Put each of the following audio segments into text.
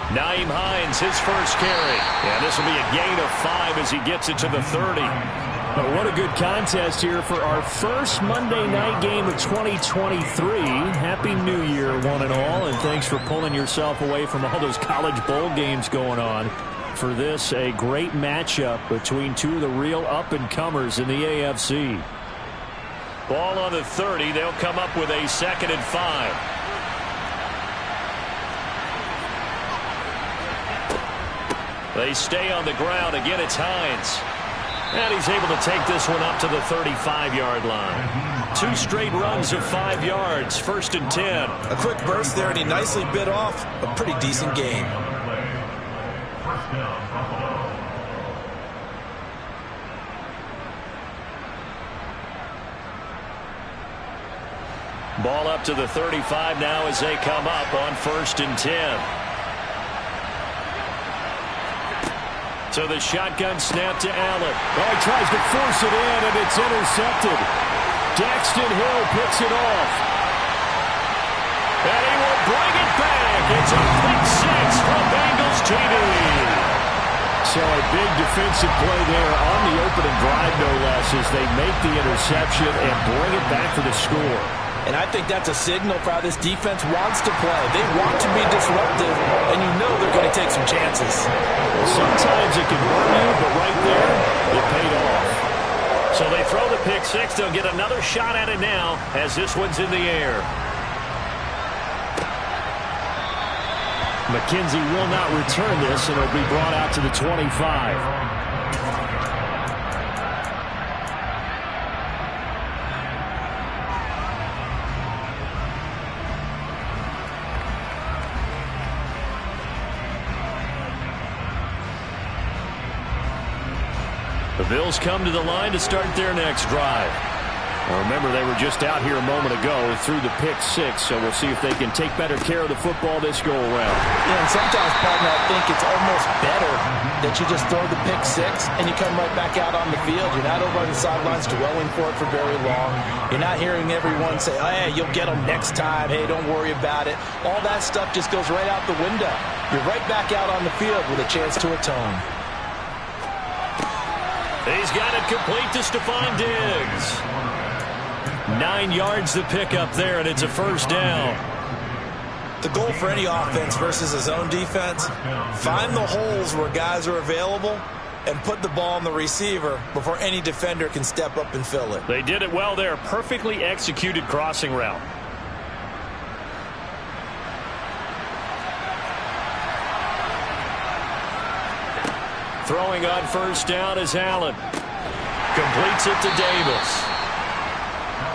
Nyheim Hines, his first carry. And this will be a gain of 5 as he gets it to the 30. But what a good contest here for our first Monday night game of 2023. Happy New Year, one and all, and thanks for pulling yourself away from all those college bowl games going on. For this, a great matchup between two of the real up-and-comers in the AFC. Ball on the 30. They'll come up with a 2nd and 5. They stay on the ground. Again, it's Hines. And he's able to take this one up to the 35-yard line. 2 straight runs of 5 yards. 1st and 10. A quick burst there, and he nicely bit off a pretty decent gain. Ball up to the 35 now as they come up on 1st and 10. So the shotgun snap to Allen. Oh, he tries to force it in, and it's intercepted. Daxton Hill picks it off. And he will bring it back. It's a pick 6 from Bengals TV. So a big defensive play there on the opening drive, no less, as they make the interception and bring it back for the score. And I think that's a signal for how this defense wants to play. They want to be disruptive, and you know they're going to take some chances. Sometimes it can burn you, but right there, it paid off. So they throw the pick 6. They'll get another shot at it now as this one's in the air. McKenzie will not return this, and it'll be brought out to the 25. The Bills come to the line to start their next drive. Well, remember, they were just out here a moment ago through the pick 6, so we'll see if they can take better care of the football this go around. Yeah, and sometimes, partner, I think it's almost better that you just throw the pick 6 and you come right back out on the field. You're not over on the sidelines dwelling for it for very long. You're not hearing everyone say, oh, hey, you'll get them next time. Hey, don't worry about it. All that stuff just goes right out the window. You're right back out on the field with a chance to atone. He's got it complete to Stephon Diggs. 9 yards to pick up there, and it's a first down. The goal for any offense versus his own defense, find the holes where guys are available and put the ball on the receiver before any defender can step up and fill it. They did it well there. Perfectly executed crossing route. Throwing on first down is Allen. Completes it to Davis.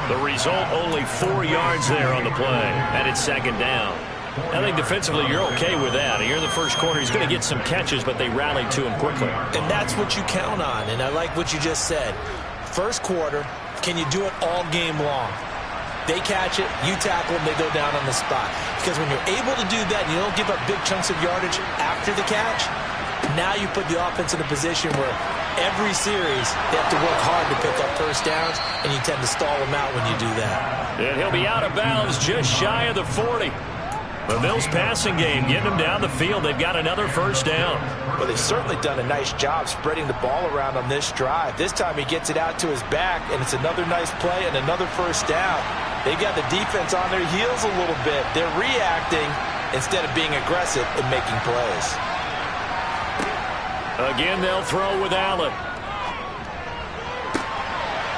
The result, only 4 yards there on the play. And it's 2nd down. I think defensively you're okay with that. Here in the first quarter, he's going to get some catches, but they rallied to him quickly. And that's what you count on. And I like what you just said. First quarter, can you do it all game long? They catch it, you tackle them, they go down on the spot. Because when you're able to do that and you don't give up big chunks of yardage after the catch, now you put the offense in a position where every series they have to work hard to pick up first downs, and you tend to stall them out when you do that. And he'll be out of bounds just shy of the 40. The Bills passing game getting them down the field. They've got another first down. Well, they've certainly done a nice job spreading the ball around on this drive. This time he gets it out to his back, and it's another nice play and another first down. They've got the defense on their heels a little bit. They're reacting instead of being aggressive and making plays. Again, they'll throw with Allen.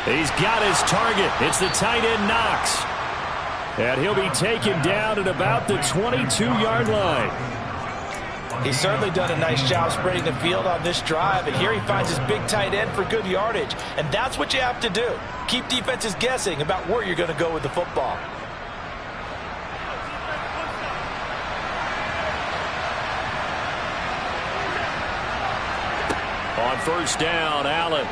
He's got his target. It's the tight end Knox. And he'll be taken down at about the 22-yard line. He's certainly done a nice job spreading the field on this drive, and here he finds his big tight end for good yardage. And that's what you have to do. Keep defenses guessing about where you're going to go with the football. On first down, Allen.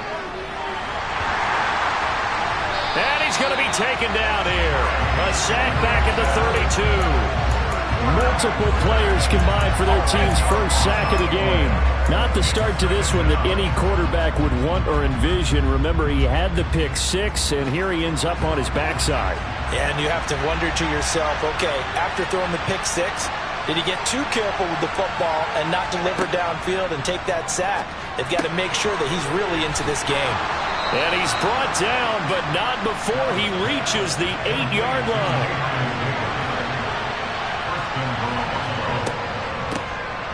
And he's going to be taken down here. A sack back at the 32. Multiple players combined for their team's first sack of the game. Not the start to this one that any quarterback would want or envision. Remember, he had the pick 6, and here he ends up on his backside. And you have to wonder to yourself, okay, after throwing the pick six, did he get too careful with the football and not deliver downfield and take that sack? They've got to make sure that he's really into this game. And he's brought down, but not before he reaches the 8-yard line.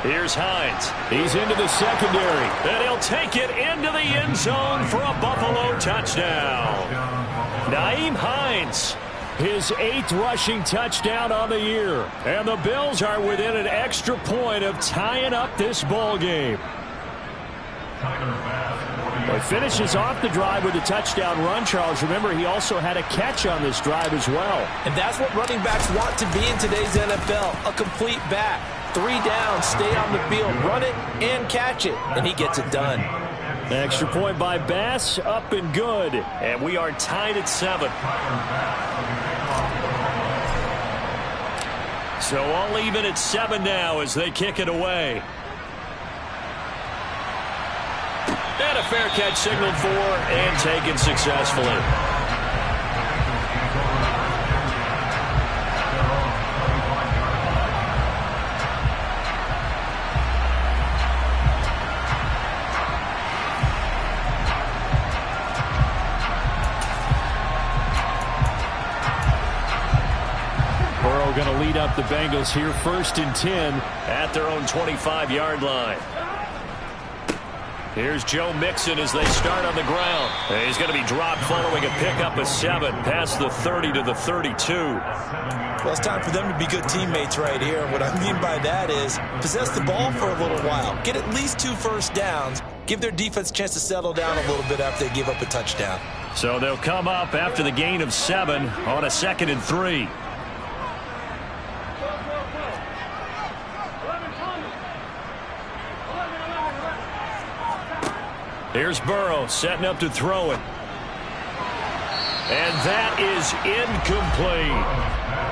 Here's Hines. He's into the secondary. And he'll take it into the end zone for a Buffalo touchdown. Nyheim Hines. His 8th rushing touchdown on the year. And the Bills are within an extra point of tying up this ball game. He finishes off the drive with a touchdown run, Charles. Remember, he also had a catch on this drive as well. And that's what running backs want to be in today's NFL, a complete back. 3 downs, stay on the field, run it, and catch it. And he gets it done. Extra point by Bass, up and good. And we are tied at 7. So all even at 7 now as they kick it away. And a fair catch signaled for and taken successfully. Burrow going to lead up the Bengals here, 1st and 10 at their own 25-yard line. Here's Joe Mixon as they start on the ground. And he's going to be dropped following a pickup of 7 past the 30 to the 32. Well, it's time for them to be good teammates right here. What I mean by that is possess the ball for a little while. Get at least 2 first downs. Give their defense a chance to settle down a little bit after they give up a touchdown. So they'll come up after the gain of 7 on a 2nd and 3. Here's Burrow setting up to throw it. And that is incomplete.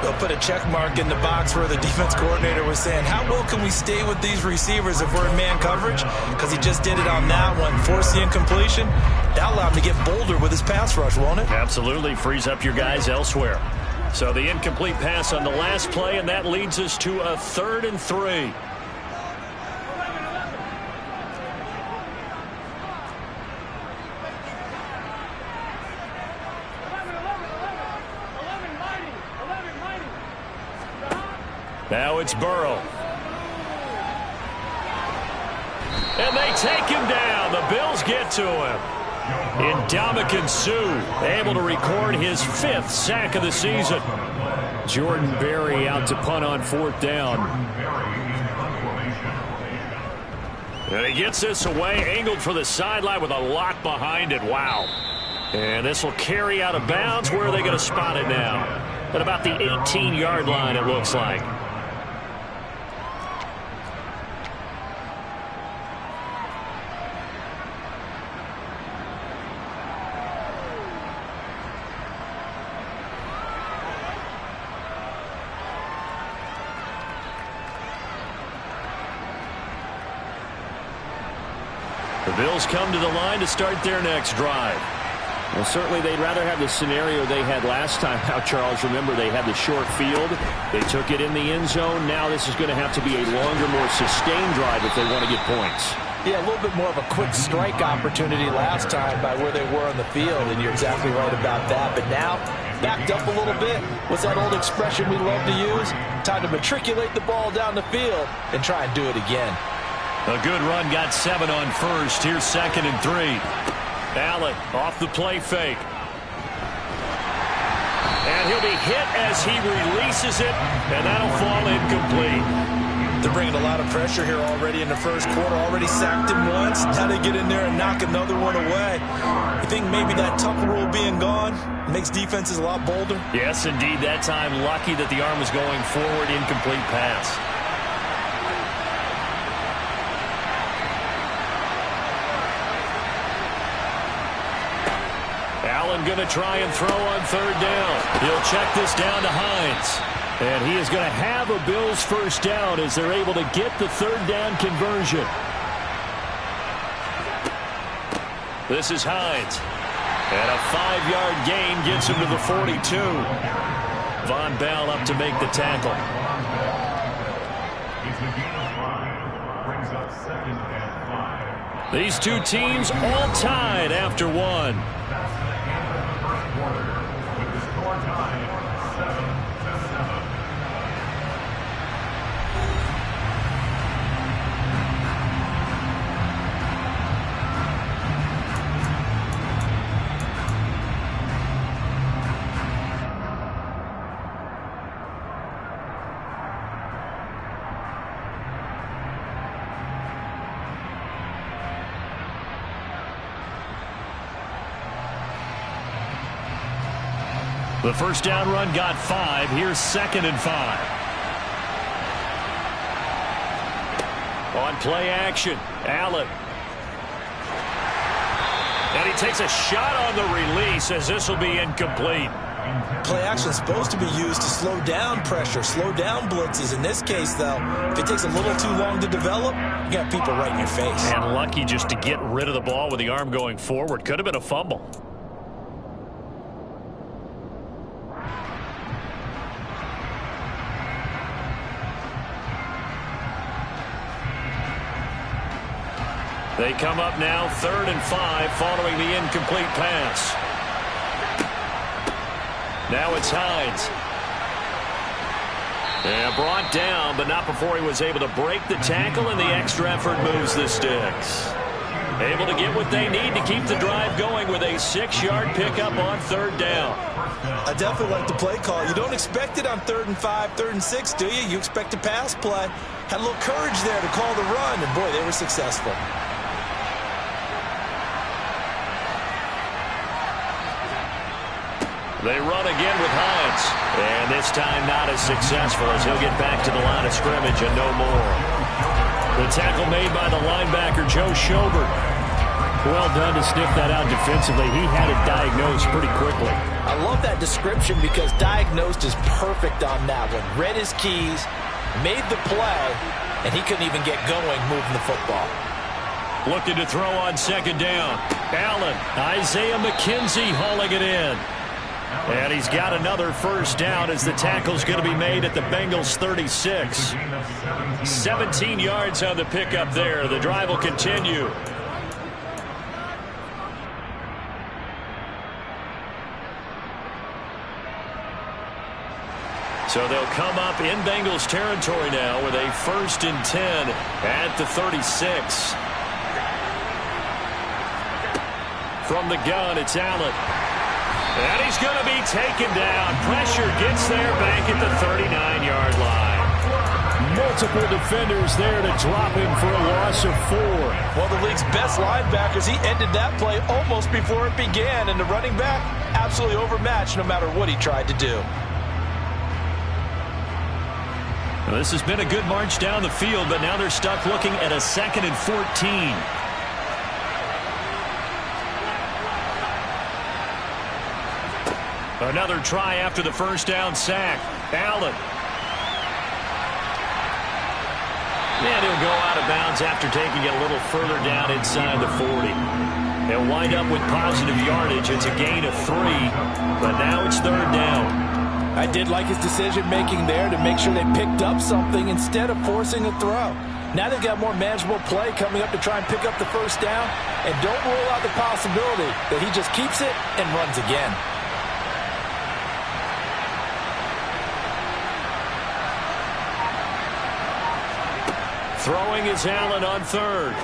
They'll put a check mark in the box where the defense coordinator was saying, how well can we stay with these receivers if we're in man coverage? Because he just did it on that one. Force the incompletion. That'll allow him to get bolder with his pass rush, won't it? Absolutely. Frees up your guys elsewhere. So the incomplete pass on the last play, and that leads us to a 3rd and 3. Now it's Burrow. And they take him down. The Bills get to him. Ndamukong Suh able to record his 5th sack of the season. Jordan Berry out to punt on 4th down. And he gets this away, angled for the sideline with a lock behind it. Wow. And this will carry out of bounds. Where are they going to spot it now? At about the 18-yard line, it looks like. The Bills come to the line to start their next drive. Well, certainly they'd rather have the scenario they had last time out, Charles. Remember, they had the short field. They took it in the end zone. Now this is going to have to be a longer, more sustained drive if they want to get points. Yeah, a little bit more of a quick strike opportunity last time by where they were on the field, and you're exactly right about that. But now, backed up a little bit. What's that old expression we love to use? Time to matriculate the ball down the field and try and do it again. A good run, got 7 on 1st. Here's 2nd and 3. Allen off the play fake. And he'll be hit as he releases it, and that'll fall incomplete. They're bringing a lot of pressure here already in the first quarter. Already sacked him once. Now they get in there and knock another one away. You think maybe that tuck rule being gone makes defenses a lot bolder? Yes, indeed. That time, lucky that the arm was going forward. Incomplete pass. Allen going to try and throw on 3rd down. He'll check this down to Hines. And he is going to have a Bills 1st down as they're able to get the 3rd down conversion. This is Hines. And a 5-yard gain gets him to the 42. Von Bell up to make the tackle. These two teams all tied after one. The first down run got 5. Here's 2nd and 5. On play action, Allen. And he takes a shot on the release as this will be incomplete. Play action is supposed to be used to slow down pressure, slow down blitzes. In this case, though, if it takes a little too long to develop, you got people right in your face. And lucky just to get rid of the ball with the arm going forward. Could have been a fumble. They come up now 3rd and 5 following the incomplete pass. Now it's Hines. And brought down, but not before he was able to break the tackle, and the extra effort moves the sticks. Able to get what they need to keep the drive going with a 6-yard pickup on 3rd down. I definitely like the play call. You don't expect it on 3rd and 5, 3rd and 6, do you? You expect a pass play. Had a little courage there to call the run, and boy, they were successful. They run again with Hines. And this time not as successful as he'll get back to the line of scrimmage and no more. The tackle made by the linebacker, Joe Schobert. Well done to sniff that out defensively. He had it diagnosed pretty quickly. I love that description because diagnosed is perfect on that one. Read his keys, made the play, and he couldn't even get going moving the football. Looking to throw on 2nd down. Allen, Isaiah McKenzie hauling it in. And he's got another first down as the tackle's going to be made at the Bengals 36. 17 yards on the pickup there. The drive will continue. So they'll come up in Bengals territory now with a 1st and 10 at the 36. From the gun, it's Allen. And he's going to be taken down. Pressure gets there back at the 39-yard line. Multiple defenders there to drop him for a loss of 4. Well, the league's best linebackers, he ended that play almost before it began. And the running back, absolutely overmatched no matter what he tried to do. Well, this has been a good march down the field, but now they're stuck looking at a 2nd and 14. Another try after the first down sack. Allen. And he'll go out of bounds after taking it a little further down inside the 40. They'll wind up with positive yardage. It's a gain of 3, but now it's 3rd down. I did like his decision-making there to make sure they picked up something instead of forcing a throw. Now they've got more manageable play coming up to try and pick up the first down, and don't rule out the possibility that he just keeps it and runs again. Throwing is Allen on 3rd.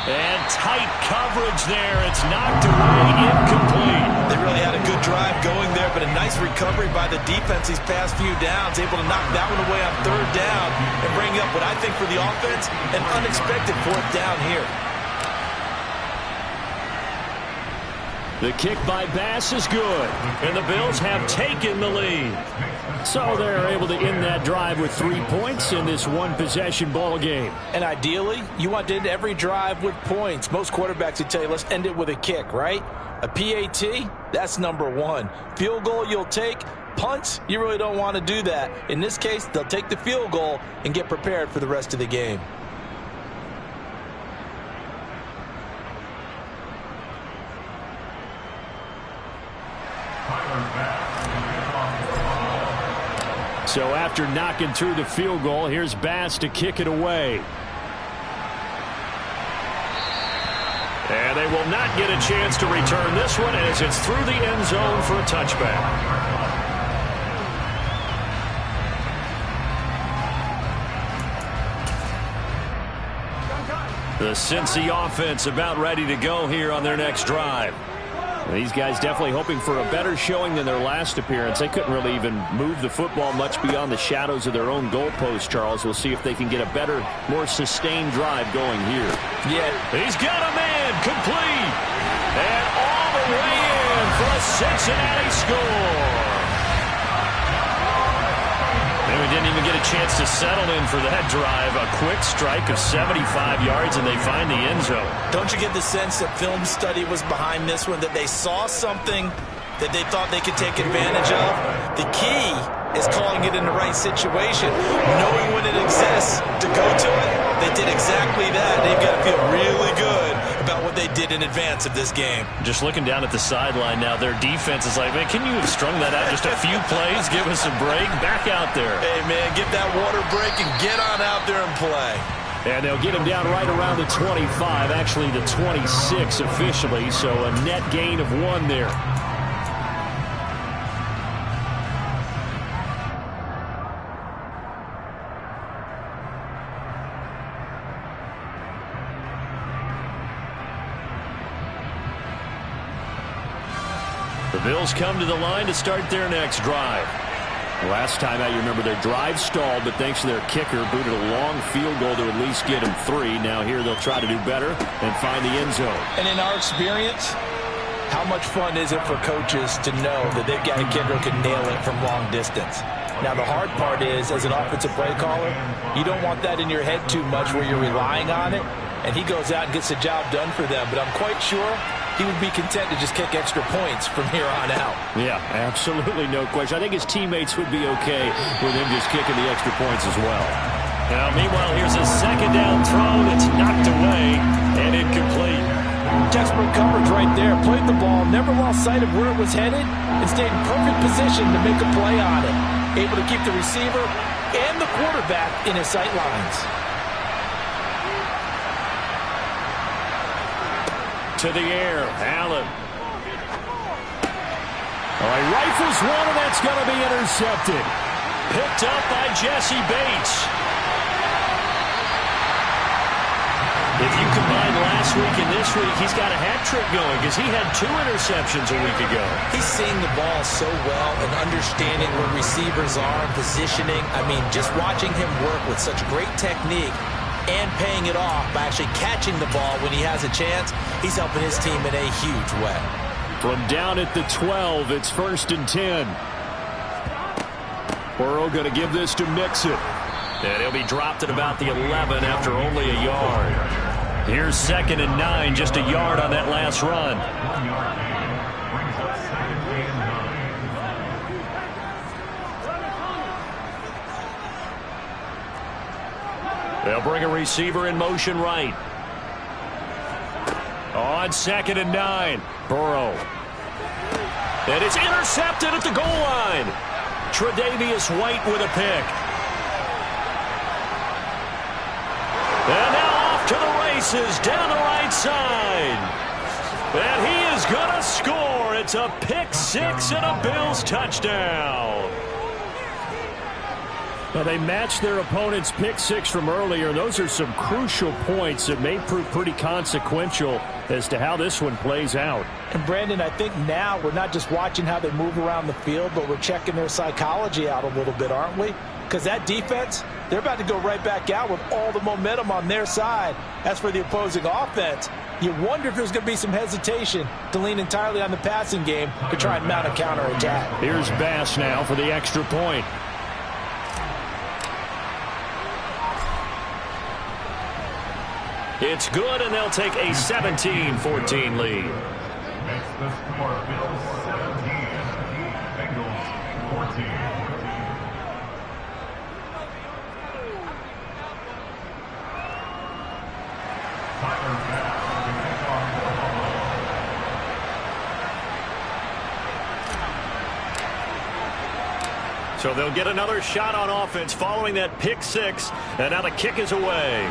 And tight coverage there. It's knocked away, incomplete. They really had a good drive going there, but a nice recovery by the defense these past few downs, able to knock that one away on 3rd down and bring up what I think for the offense, an unexpected 4th down here. The kick by Bass is good, and the Bills have taken the lead. So they're able to end that drive with 3 points in this one-possession ball game. And ideally, you want to end every drive with points. Most quarterbacks would tell you, let's end it with a kick, right? A PAT, that's number 1. Field goal you'll take. Punts, you really don't want to do that. In this case, they'll take the field goal and get prepared for the rest of the game. So after knocking through the field goal, here's Bass to kick it away. And they will not get a chance to return this one as it's through the end zone for a touchback. The Cincy offense about ready to go here on their next drive. These guys definitely hoping for a better showing than their last appearance. They couldn't really even move the football much beyond the shadows of their own goalpost, Charles. We'll see if they can get a better, more sustained drive going here. Yeah, he's got a man complete. And all the way in for a Cincinnati score. And we didn't even get a chance to settle in for that drive. A quick strike of 75 yards, and they find the end zone. Don't you get the sense that film study was behind this one, that they saw something that they thought they could take advantage of? The key is calling it in the right situation, knowing when it exists to go to it. They did exactly that. They've got to feel really good about what they did in advance of this game. Just looking down at the sideline now, their defense is like, man, can you have strung that out just a few plays? Give us a break. Back out there. Hey, man, get that water break and get on out there and play. And they'll get him down right around the 25, actually the 26 officially, so a net gain of 1 there. The Bills come to the line to start their next drive. Last time out, you remember their drive stalled, but thanks to their kicker, booted a long field goal to at least get him 3. Now here they'll try to do better and find the end zone. And in our experience, how much fun is it for coaches to know that they've got a kicker who can nail it from long distance? Now, the hard part is, as an offensive play caller, you don't want that in your head too much where you're relying on it, and he goes out and gets the job done for them. But I'm quite sure he would be content to just kick extra points from here on out. Yeah, absolutely no question. I think his teammates would be okay with him just kicking the extra points as well. Now, meanwhile, here's a second down throw that's knocked away and incomplete. Textbook coverage right there. Played the ball, never lost sight of where it was headed, and stayed in perfect position to make a play on it. Able to keep the receiver and the quarterback in his sight lines. To the air, Allen. All right, rifles one, and that's going to be intercepted. Picked up by Jesse Bates. If you combine last week and this week, he's got a hat trick going because he had 2 interceptions a week ago. He's seeing the ball so well and understanding where receivers are and positioning. I mean, just watching him work with such great technique and paying it off by actually catching the ball when he has a chance, he's helping his team in a huge way. From down at the 12, it's 1st and 10. Burrow going to give this to Mixon. And he'll be dropped at about the 11 after only a yard. Here's 2nd and 9, just a yard on that last run. They'll bring a receiver in motion right. On 2nd and 9, Burrow. And it's intercepted at the goal line. Tre'Davious White with a pick. And now off to the races down the right side. And he is going to score. It's a pick 6 and a Bills touchdown. Well, they matched their opponent's pick 6 from earlier. Those are some crucial points that may prove pretty consequential as to how this one plays out. And, Brandon, I think now we're not just watching how they move around the field, but we're checking their psychology out a little bit, aren't we? Because that defense, they're about to go right back out with all the momentum on their side. As for the opposing offense, you wonder if there's going to be some hesitation to lean entirely on the passing game to try and mount a counterattack. Here's Bass now for the extra point. It's good, and they'll take a 17-14 lead. Makes the score Bills 17, Bengals 14. Tyler Bass to kick off the ball. So they'll get another shot on offense following that pick six. And now the kick is away.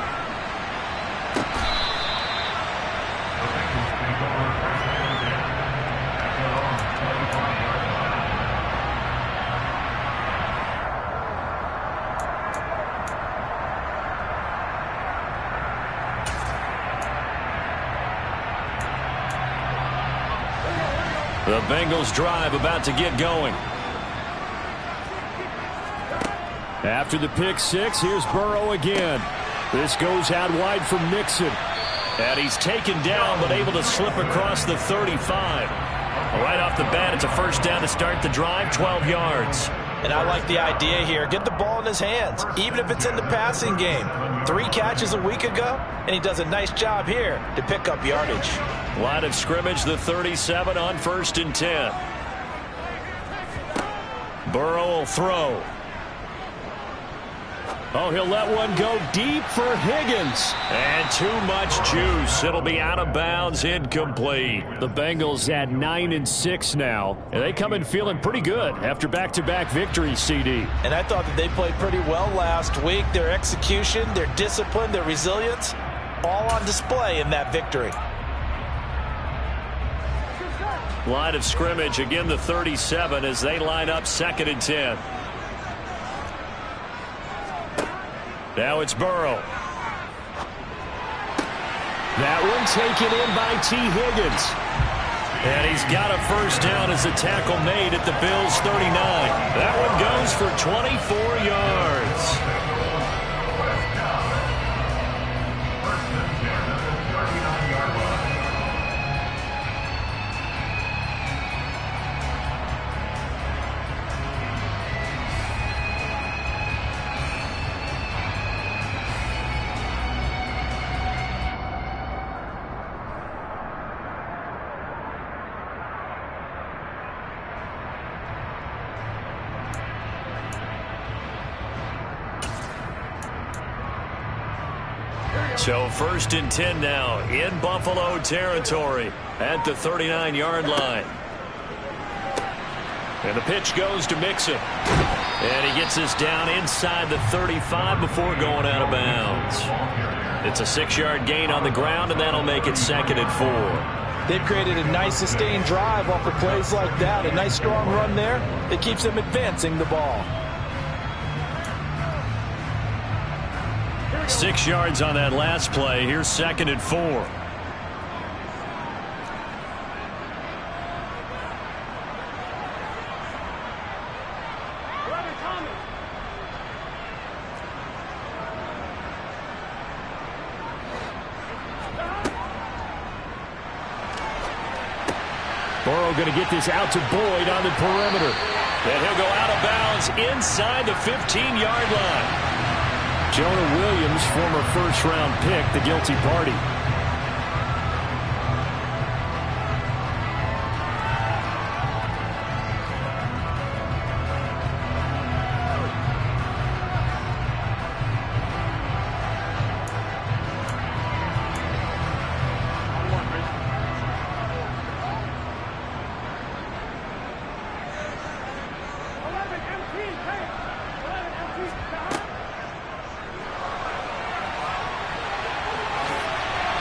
The Bengals drive about to get going. After the pick six, here's Burrow again. This goes out wide for Mixon. And he's taken down but able to slip across the 35. Right off the bat, it's a first down to start the drive, 12 yards. And I like the idea here. Get the ball in his hands, even if it's in the passing game. 3 catches a week ago, and he does a nice job here to pick up yardage. Line of scrimmage, the 37 on 1st and 10. Burrow will throw. Oh, he'll let one go deep for Higgins. And too much juice. It'll be out of bounds, incomplete. The Bengals at 9-6 now. And they come in feeling pretty good after back-to-back victories, CD. And I thought that they played pretty well last week. Their execution, their discipline, their resilience, all on display in that victory. Line of scrimmage, again the 37 as they line up 2nd and 10. Now it's Burrow. That one taken in by T. Higgins. And he's got a first down as a tackle made at the Bills' 39. That one goes for 24 yards. So 1st and 10 now in Buffalo territory at the 39-yard line. And the pitch goes to Mixon. And he gets us down inside the 35 before going out of bounds. It's a 6-yard gain on the ground, and that'll make it 2nd and 4. They've created a nice sustained drive off of plays like that. A nice strong run there that keeps them advancing the ball. 6 yards on that last play. Here's 2nd and 4. Burrow going to get this out to Boyd on the perimeter. And he'll go out of bounds inside the 15-yard line. Jonah Williams, former first-round pick, the guilty party.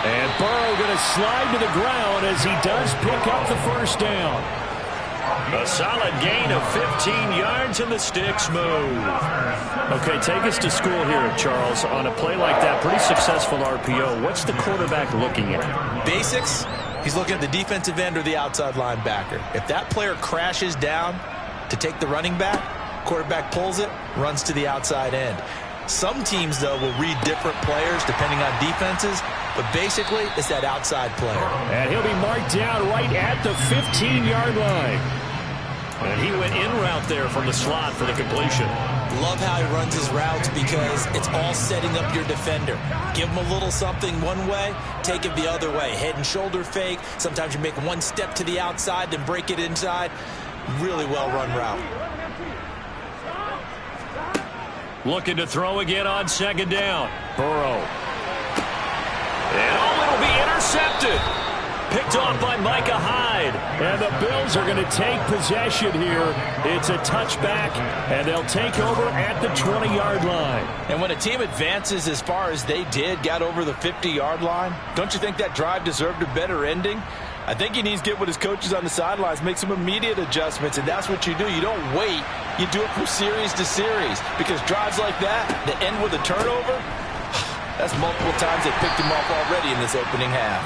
And Burrow going to slide to the ground as he does pick up the first down. A solid gain of 15 yards and the sticks move. Okay, take us to school here, Charles. On a play like that, pretty successful RPO. What's the quarterback looking at? Basics, he's looking at the defensive end or the outside linebacker. If that player crashes down to take the running back, quarterback pulls it, runs to the outside end. Some teams, though, will read different players depending on defenses, but basically it's that outside player. And he'll be marked down right at the 15-yard line. And he went in route there from the slot for the completion. Love how he runs his routes because it's all setting up your defender. Give him a little something one way, take it the other way. Head and shoulder fake. Sometimes you make one step to the outside, then break it inside. Really well-run route. Looking to throw again on 2nd down. Burrow. And it'll be intercepted. Picked off by Micah Hyde. And the Bills are going to take possession here. It's a touchback, and they'll take over at the 20-yard line. And when a team advances as far as they did, got over the 50-yard line, don't you think that drive deserved a better ending? I think he needs to get with his coaches on the sidelines, make some immediate adjustments, and that's what you do. You don't wait. You do it from series to series, because drives like that end with a turnover, that's multiple times they picked him off already in this opening half.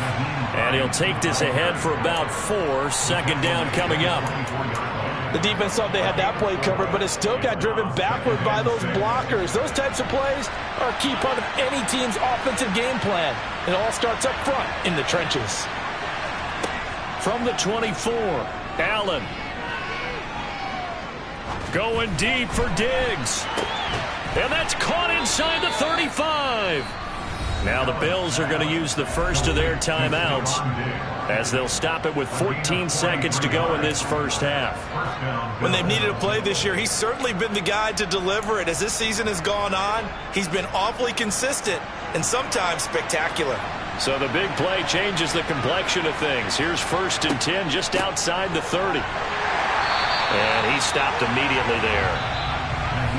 And he'll take this ahead for about 4. Second down coming up. The defense thought they had that play covered, but it still got driven backward by those blockers. Those types of plays are a key part of any team's offensive game plan. It all starts up front in the trenches. From the 24, Allen. Going deep for Diggs. And that's caught inside the 35. Now the Bills are going to use the first of their timeouts as they'll stop it with 14 seconds to go in this first half. When they've needed a play this year, he's certainly been the guy to deliver it. As this season has gone on, he's been awfully consistent and sometimes spectacular. So the big play changes the complexion of things. Here's 1st and 10 just outside the 30. And he stopped immediately there.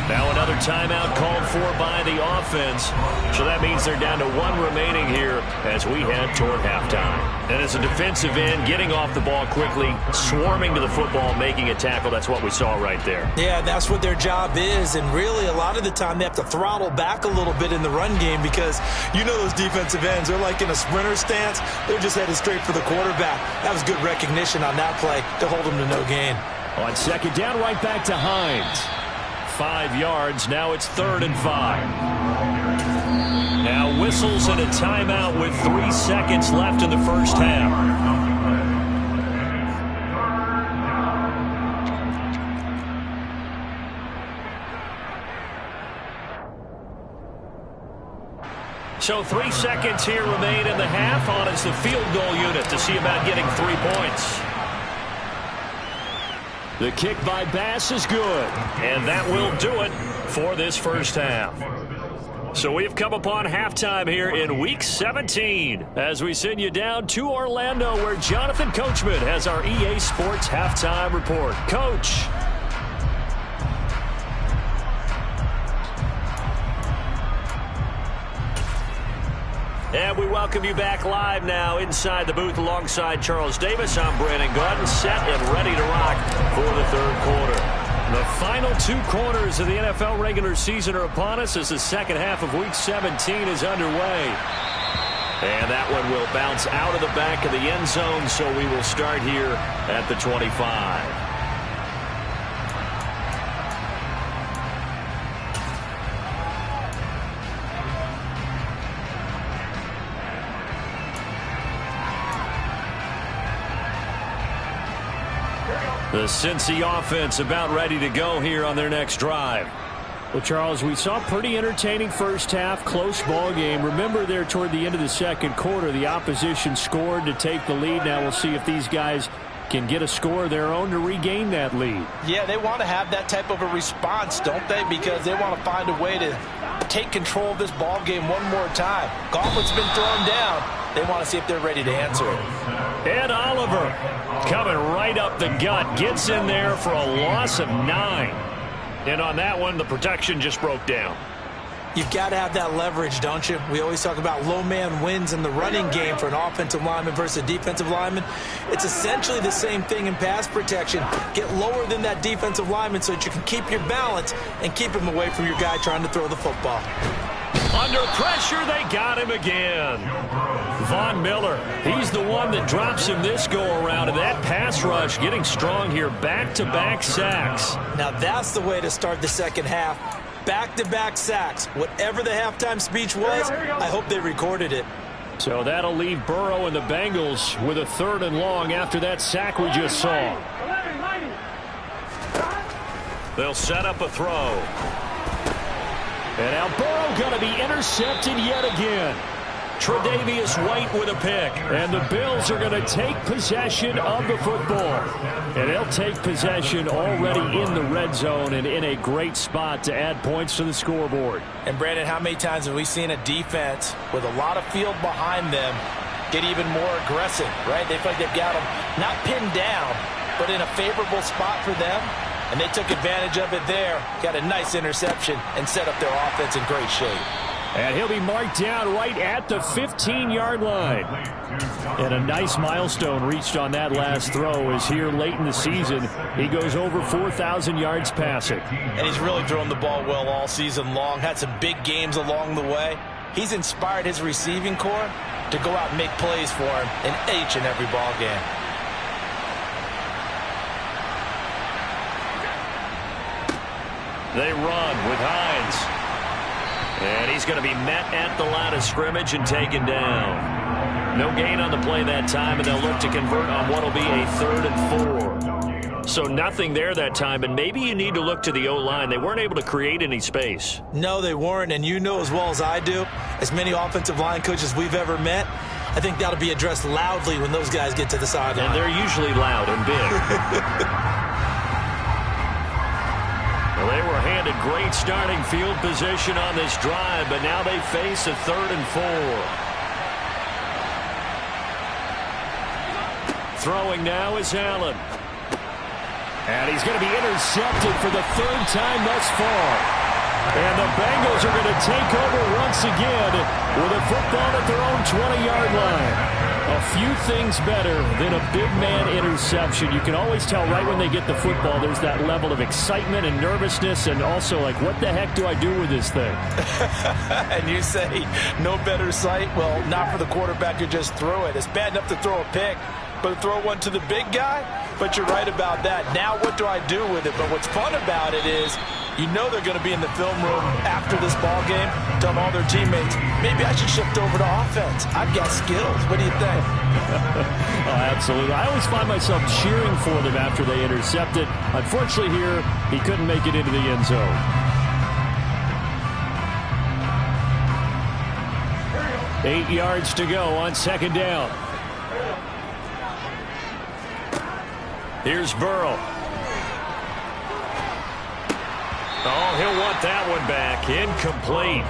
Now another timeout called for by the offense. So that means they're down to 1 remaining here as we head toward halftime. And as a defensive end, getting off the ball quickly, swarming to the football, making a tackle, that's what we saw right there. Yeah, that's what their job is. And really, a lot of the time, they have to throttle back a little bit in the run game because you know those defensive ends, they're like in a sprinter stance. They're just headed straight for the quarterback. That was good recognition on that play to hold them to no gain. On second down, right back to Hines. 5 yards. Now it's 3rd and 5. Now whistles and a timeout with 3 seconds left in the first half. So 3 seconds here remain in the half. On is the field goal unit to see about getting 3 points. The kick by Bass is good, and that will do it for this first half. So we've come upon halftime here in Week 17 as we send you down to Orlando where Jonathan Coachman has our EA Sports Halftime Report. Coach. And we welcome you back live now inside the booth alongside Charles Davis. I'm Brandon Gaudin, set and ready to rock for the 3rd quarter. The final 2 quarters of the NFL regular season are upon us as the second half of Week 17 is underway. And that one will bounce out of the back of the end zone, so we will start here at the 25. The Cincy offense about ready to go here on their next drive. Well, Charles, we saw a pretty entertaining first half, close ball game. Remember there toward the end of the second quarter, the opposition scored to take the lead. Now we'll see if these guys can get a score of their own to regain that lead. Yeah, they want to have that type of a response, don't they? Because they want to find a way to take control of this ball game one more time. Gauntlet's been thrown down. They want to see if they're ready to answer it. Ed Oliver coming right up the gut. Gets in there for a loss of 9. And on that one, the protection just broke down. You've got to have that leverage, don't you? We always talk about low man wins in the running game for an offensive lineman versus a defensive lineman. It's essentially the same thing in pass protection. Get lower than that defensive lineman so that you can keep your balance and keep him away from your guy trying to throw the football. Under pressure, they got him again. Von Miller, he's the one that drops him this go-around. And that pass rush getting strong here. Back-to-back sacks. Now that's the way to start the second half. Back-to-back sacks. Whatever the halftime speech was, I hope they recorded it. So that'll leave Burrow and the Bengals with a 3rd and long after that sack we just saw. They'll set up a throw. And now Burrow going to be intercepted yet again. Tre'Davious White with a pick. And the Bills are going to take possession of the football. And they'll take possession already in the red zone and in a great spot to add points to the scoreboard. And Brandon, how many times have we seen a defense with a lot of field behind them get even more aggressive, right? They feel like they've got them not pinned down, but in a favorable spot for them, and they took advantage of it there. Got a nice interception and set up their offense in great shape. And he'll be marked down right at the 15-yard line. And a nice milestone reached on that last throw as here late in the season, he goes over 4,000 yards passing. And he's really thrown the ball well all season long, had some big games along the way. He's inspired his receiving corps to go out and make plays for him in each and every ball game. They run with Hines. And he's going to be met at the line of scrimmage and taken down. No gain on the play that time, and they'll look to convert on what will be a 3rd and 4. So nothing there that time, and maybe you need to look to the O-line. They weren't able to create any space. No, they weren't, and you know as well as I do, as many offensive line coaches we've ever met, I think that'll be addressed loudly when those guys get to the sideline. And they're usually loud and big. Well, they were handed great starting field position on this drive, but now they face a 3rd and 4. Throwing now is Allen. And he's going to be intercepted for the 3rd time thus far. And the Bengals are going to take over once again with a football at their own 20-yard line. A few things better than a big man interception. You can always tell right when they get the football, there's that level of excitement and nervousness, and also like, what the heck do I do with this thing? And you say no better sight? Well, not for the quarterback who just threw it. It's bad enough to throw a pick, but to throw one to the big guy? But you're right about that. Now what do I do with it? But what's fun about it is you know they're going to be in the film room after this ball game, telling all their teammates, maybe I should shift over to offense. I've got skills. What do you think? Oh, absolutely. I always find myself cheering for them after they intercept it. Unfortunately here, he couldn't make it into the end zone. Eight yards to go on 2nd down. Here's Burrow. Oh, he'll want that one back. Incomplete.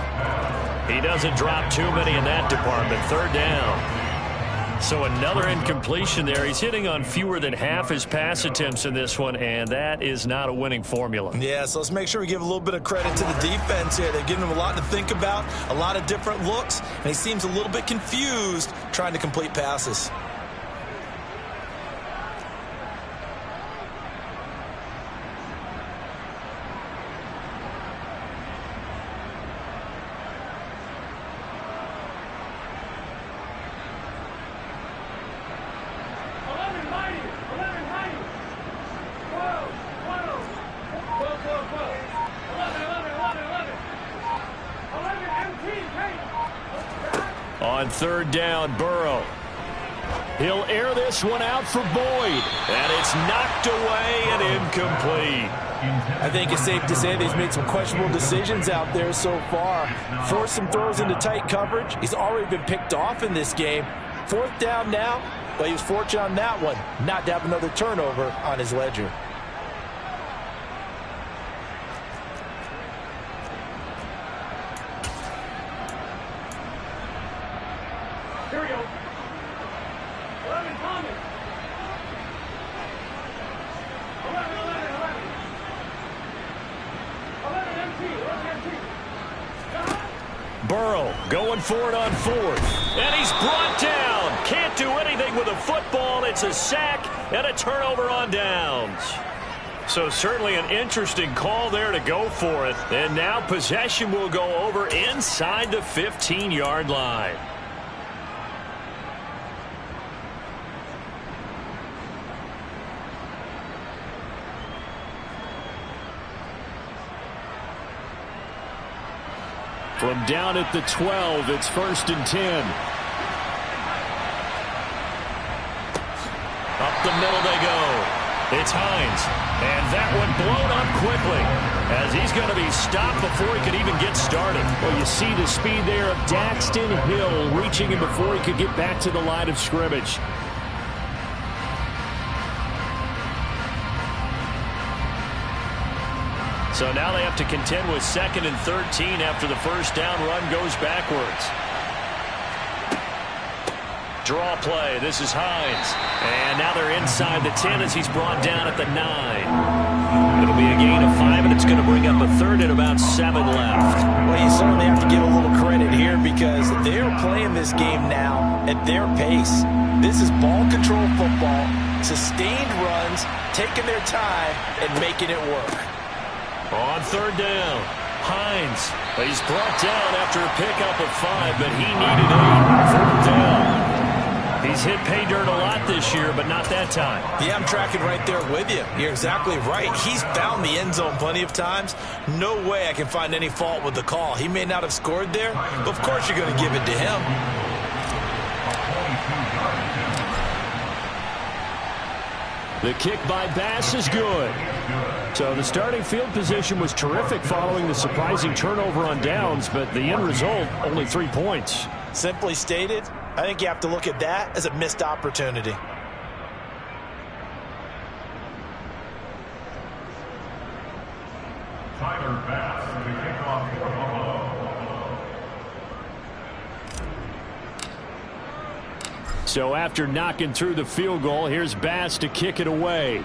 He doesn't drop too many in that department. 3rd down. So another incompletion there. He's hitting on fewer than half his pass attempts in this one, and that is not a winning formula. Yeah, so let's make sure we give a little bit of credit to the defense here. They've given him a lot to think about, a lot of different looks, and he seems a little bit confused trying to complete passes. On 3rd down, Burrow. He'll air this one out for Boyd. And it's knocked away and incomplete. I think it's safe to say that he's made some questionable decisions out there so far. Forced some throws into tight coverage. He's already been picked off in this game. 4th down now, but he was fortunate on that one not to have another turnover on his ledger. Here we go. 11 Thomas. 11 MT. 11 MT. Burrow going for it on 4th. And he's brought down. Can't do anything with a football. It's a sack and a turnover on downs. So certainly an interesting call there to go for it. And now possession will go over inside the 15-yard line. From down at the 12, it's 1st and 10. Up the middle they go. It's Hines. And that one blown up quickly as he's going to be stopped before he could even get started. Well, you see the speed there of Daxton Hill reaching him before he could get back to the line of scrimmage. So now they have to contend with 2nd and 13 after the 1st down run goes backwards. Draw play. This is Hines. And now they're inside the 10 as he's brought down at the 9. It'll be a gain of 5, and it's going to bring up a third and about 7 left. Well, you certainly have to give a little credit here because they're playing this game now at their pace. This is ball control football, sustained runs, taking their time, and making it work. On third down, Hines. He's brought down after a pickup of 5, but he needed 8. Fourth down. He's hit pay dirt a lot this year, but not that time. Yeah, I'm tracking right there with you. You're exactly right. He's found the end zone plenty of times. No way I can find any fault with the call. He may not have scored there, but of course you're going to give it to him. The kick by Bass is good. So the starting field position was terrific following the surprising turnover on downs, but the end result, only 3 points. Simply stated, I think you have to look at that as a missed opportunity. Tyler Bass, the kickoff for Buffalo. So after knocking through the field goal, here's Bass to kick it away.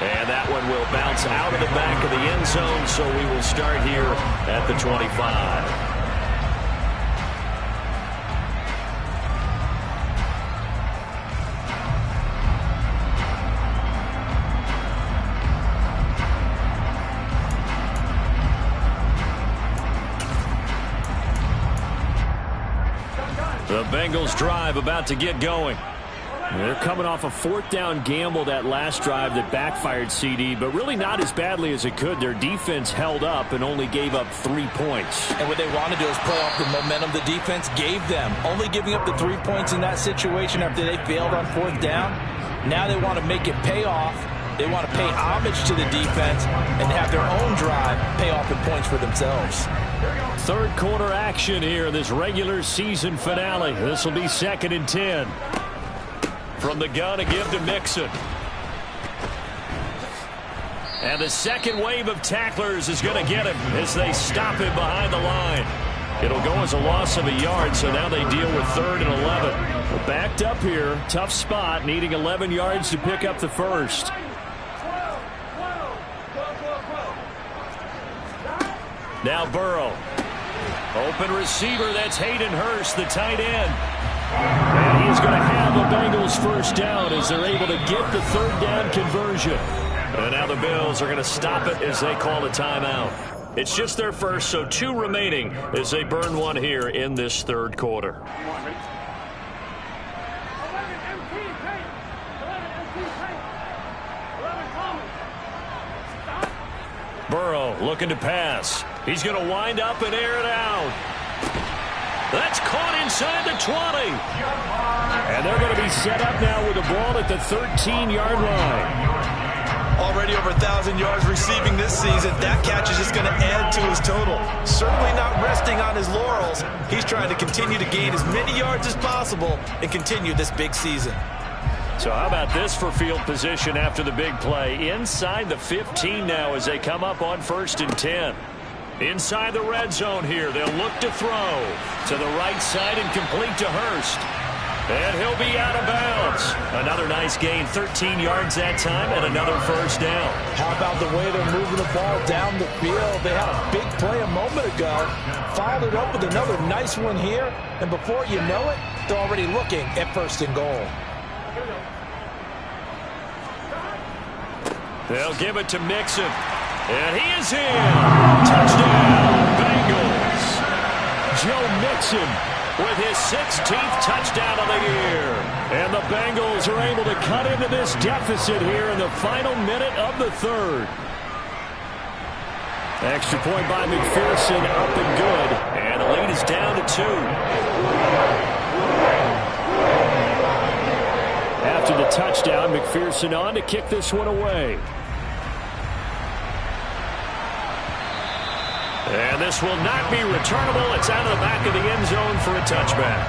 And that one will bounce out of the back of the end zone, so we will start here at the 25. The Bengals drive about to get going. They're coming off a fourth down gamble that last drive that backfired, CD, but really not as badly as it could. Their defense held up and only gave up 3 points. And what they want to do is play off the momentum the defense gave them. Only giving up the 3 points in that situation after they failed on fourth down. Now they want to make it pay off. They want to pay homage to the defense and have their own drive pay off the points for themselves. Third quarter action here in this regular season finale. This will be 2nd and 10. From the gun, a give to Mixon. And the second wave of tacklers is going to get him as they stop him behind the line. It'll go as a loss of a yard, so now they deal with 3rd and 11. Well, backed up here, tough spot, needing 11 yards to pick up the first. Now Burrow. Open receiver, that's Hayden Hurst, the tight end. And he is going to have a Bengals first down as they're able to get the third down conversion. And now the Bills are going to stop it as they call a timeout. It's just their first, so 2 remaining as they burn one here in this third quarter. Burrow looking to pass. He's going to wind up and air it out. That's caught inside the 20. And they're going to be set up now with the ball at the 13-yard line. Already over 1,000 yards receiving this season. That catch is just going to add to his total. Certainly not resting on his laurels. He's trying to continue to gain as many yards as possible and continue this big season. So how about this for field position after the big play? Inside the 15 now as they come up on 1st and 10. Inside the red zone here. They'll look to throw to the right side and complete to Hurst. And he'll be out of bounds. Another nice gain, 13 yards that time, and another first down. How about the way they're moving the ball down the field? They had a big play a moment ago. Followed it up with another nice one here. And before you know it, they're already looking at 1st and goal. They'll give it to Mixon. And he is in. Touchdown, Bengals. Joe Mixon with his 16th touchdown of the year. And the Bengals are able to cut into this deficit here in the final minute of the third. Extra point by McPherson, up and good. And the lead is down to 2. After the touchdown, McPherson on to kick this one away. And this will not be returnable. It's out of the back of the end zone for a touchback.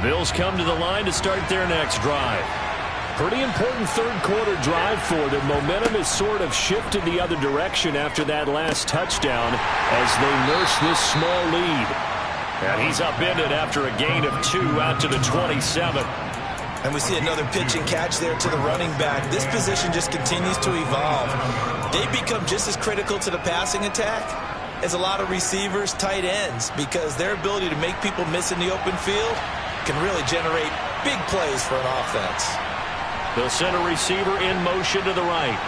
Bills come to the line to start their next drive. Pretty important third quarter drive for them. Momentum has sort of shifted the other direction after that last touchdown as they nurse this small lead. And he's upended after a gain of 2 out to the 27. And we see another pitch and catch there to the running back. This position just continues to evolve. They become just as critical to the passing attack as a lot of receivers, tight ends, because their ability to make people miss in the open field can really generate big plays for an offense. They'll send a receiver in motion to the right.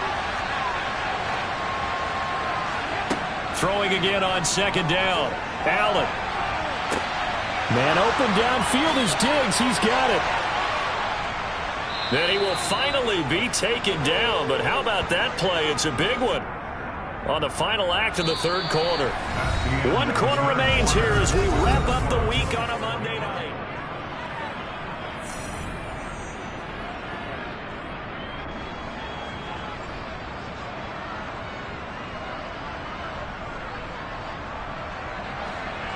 Throwing again on second down. Allen. Man open downfield is Diggs. He's got it. Then he will finally be taken down. But how about that play? It's a big one on the final act of the third quarter. 1 quarter remains here as we wrap up the week on a Monday night.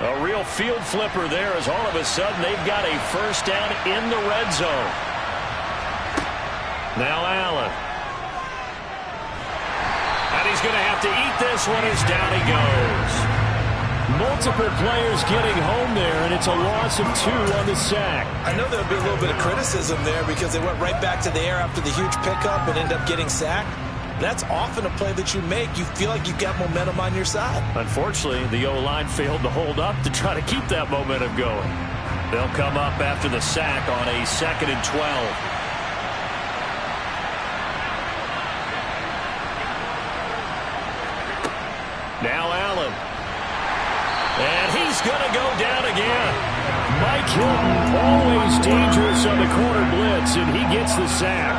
A real field flipper there as all of a sudden they've got a first down in the red zone. Now Allen. And he's going to have to eat this one as down he goes. Multiple players getting home there, and it's a loss of 2 on the sack. I know there'll be a little bit of criticism there because they went right back to the air after the huge pickup and ended up getting sacked. That's often a play that you make. You feel like you've got momentum on your side. Unfortunately, the O-line failed to hold up to try to keep that momentum going. They'll come up after the sack on a 2nd and 12. Now Allen. And he's going to go down again. Mike Hilton, always dangerous on the corner blitz, and he gets the sack.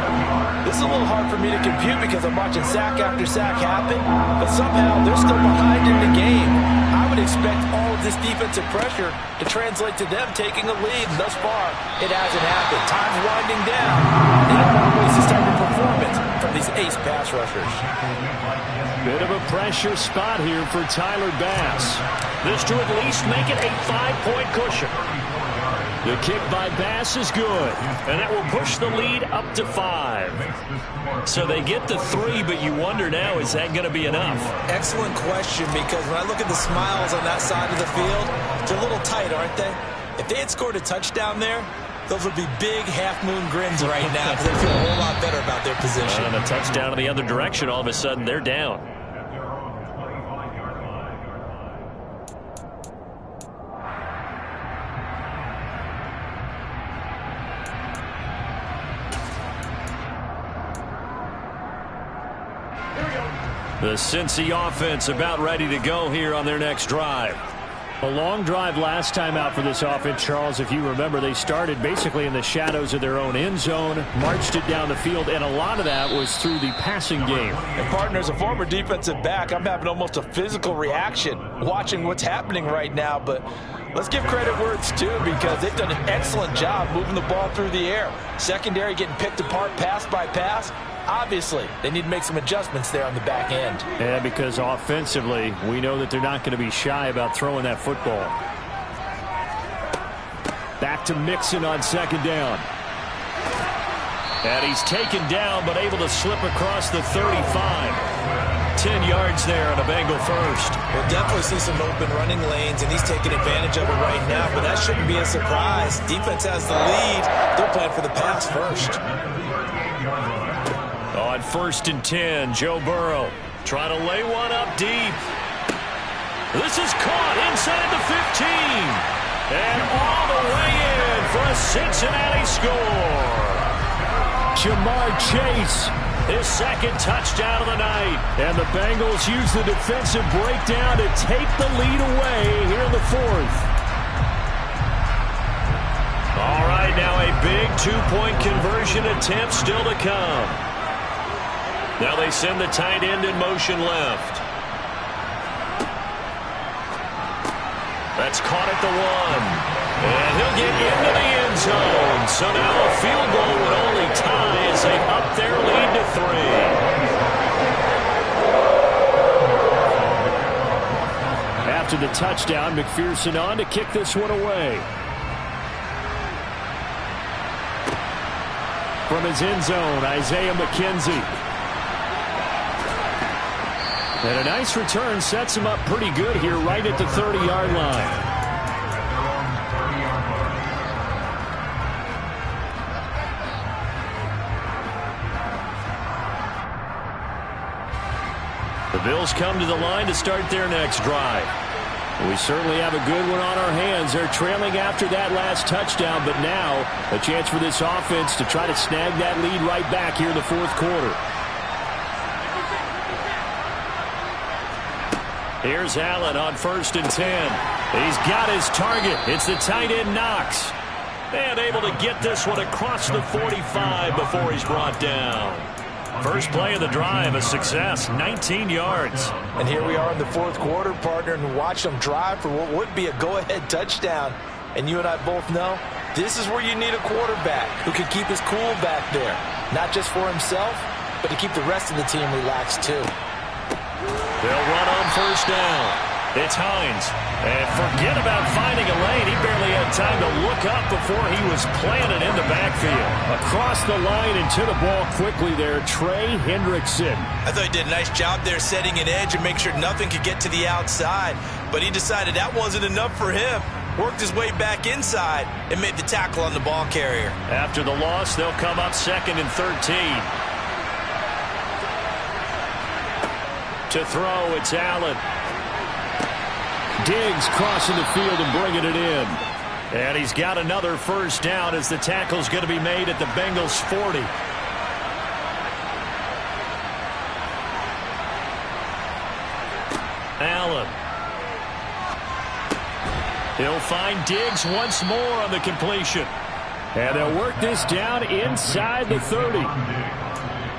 This is a little hard for me to compute because I'm watching sack after sack happen, but somehow they're still behind in the game. I would expect all of this defensive pressure to translate to them taking a lead, and thus far, it hasn't happened. Time's winding down. They don't want to waste this type of performance from these ace pass rushers. Bit of a pressure spot here for Tyler Bass. This to at least make it a 5-point cushion. The kick by Bass is good. And that will push the lead up to 5. So they get the 3, but you wonder now, is that going to be enough? Excellent question, because when I look at the smiles on that side of the field, they're a little tight, aren't they? If they had scored a touchdown there, those would be big half-moon grins right now because they feel a whole lot better about their position. And a touchdown in the other direction, all of a sudden they're down. The Cincy offense about ready to go here on their next drive. A long drive last time out for this offense, Charles. If you remember, they started basically in the shadows of their own end zone, marched it down the field, and a lot of that was through the passing game. And partner, as a former defensive back, I'm having almost a physical reaction watching what's happening right now. But let's give credit where it's due because they've done an excellent job moving the ball through the air. Secondary getting picked apart pass by pass. Obviously, they need to make some adjustments there on the back end. Yeah, because offensively, we know that they're not going to be shy about throwing that football. Back to Mixon on second down. And he's taken down, but able to slip across the 35. 10 yards there on a Bengal first. We'll definitely see some open running lanes, and he's taking advantage of it right now, but that shouldn't be a surprise. Defense has the lead. They're playing for the pass first. On 1st and 10, Joe Burrow trying to lay one up deep. This is caught inside the 15. And all the way in for a Cincinnati score. Jamar Chase, his 2nd touchdown of the night. And the Bengals use the defensive breakdown to take the lead away here in the 4th. All right, now a big 2-point conversion attempt still to come. Now they send the tight end in motion left. That's caught at the 1. And he'll get into the end zone. So now a field goal would only tie as they up their lead to 3. After the touchdown, McPherson on to kick this one away. from his end zone, Isaiah McKenzie. And a nice return sets him up pretty good here right at the 30-yard line. The Bills come to the line to start their next drive. We certainly have a good one on our hands. They're trailing after that last touchdown, but now a chance for this offense to try to snag that lead right back here in the fourth quarter. Here's Allen on 1st and 10. He's got his target. It's the tight end Knox. And able to get this one across the 45 before he's brought down. First play of the drive, a success, 19 yards. And here we are in the fourth quarter, partner, and watch them drive for what would be a go-ahead touchdown. And you and I both know this is where you need a quarterback who can keep his cool back there. Not just for himself, but to keep the rest of the team relaxed too. They'll run on 1st down. It's Hines. And forget about finding a lane. He barely had time to look up before he was planted in the backfield. Across the line and to the ball quickly there, Trey Hendrickson. I thought he did a nice job there setting an edge and make sure nothing could get to the outside. But he decided that wasn't enough for him. Worked his way back inside and made the tackle on the ball carrier. After the loss, they'll come up 2nd and 13. To throw, it's Allen. Diggs crossing the field and bringing it in. And he's got another 1st down as the tackle's going to be made at the Bengals 40. Allen. He'll find Diggs once more on the completion. And they'll work this down inside the 30.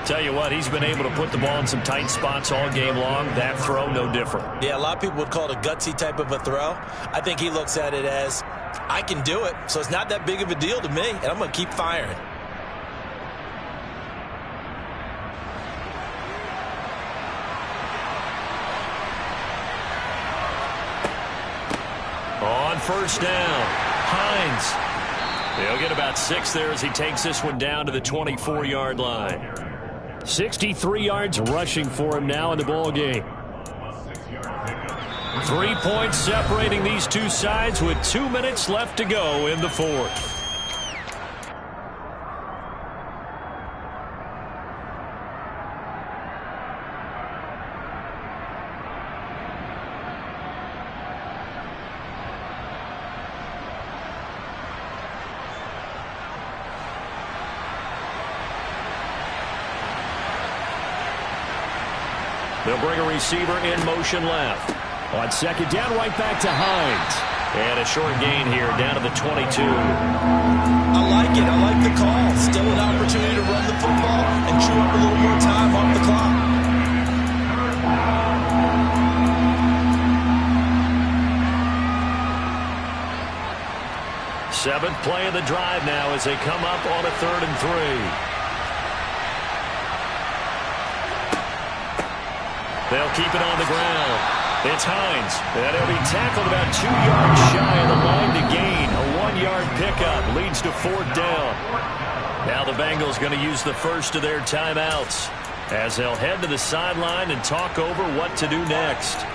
Tell you what, he's been able to put the ball in some tight spots all game long. That throw, no different. Yeah, a lot of people would call it a gutsy type of a throw. I think he looks at it as, I can do it, so it's not that big of a deal to me, and I'm going to keep firing. On 1st down, Hines. He'll get about 6 there as he takes this one down to the 24-yard line. 63 yards rushing for him now in the ball game. 3 points separating these two sides with 2 minutes left to go in the fourth. They'll bring a receiver in motion left. On 2nd down, right back to Hines. And a short gain here down to the 22. I like it. I like the call. Still an opportunity to run the football and chew up a little more time off the clock. Seventh play of the drive now as they come up on a 3rd and 3. They'll keep it on the ground. It's Hines. And he'll be tackled about 2 yards shy of the line to gain. A 1-yard pickup leads to 4th down. Now the Bengals going to use the first of their timeouts as they'll head to the sideline and talk over what to do next.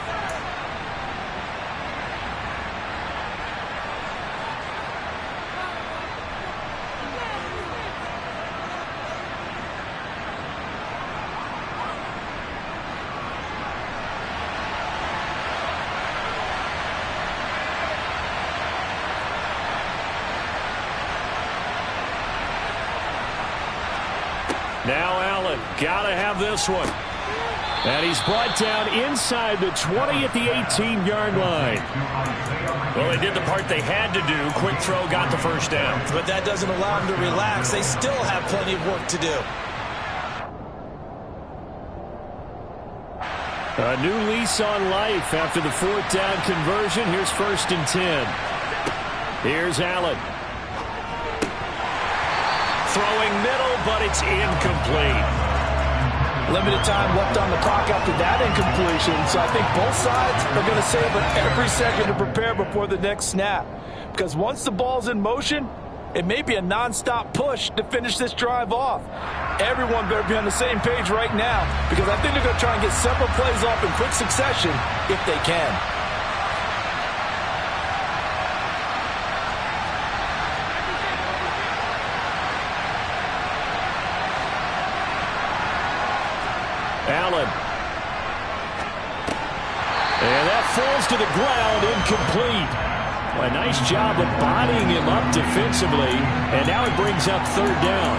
Now Allen, gotta have this one. And he's brought down inside the 20 at the 18-yard line. Well, they did the part they had to do. Quick throw, got the 1st down. But that doesn't allow them to relax. They still have plenty of work to do. A new lease on life after the 4th down conversion. Here's 1st and 10. Here's Allen. Throwing middle, but it's incomplete. Limited time left on the clock after that incompletion, so I think both sides are going to save every second to prepare before the next snap. Because once the ball's in motion, It may be a non-stop push to finish this drive off. Everyone better be on the same page right now because I think they're going to try and get several plays off in quick succession if they can. Allen. And that falls to the ground, incomplete. A nice job of bodying him up defensively, and now it brings up third down.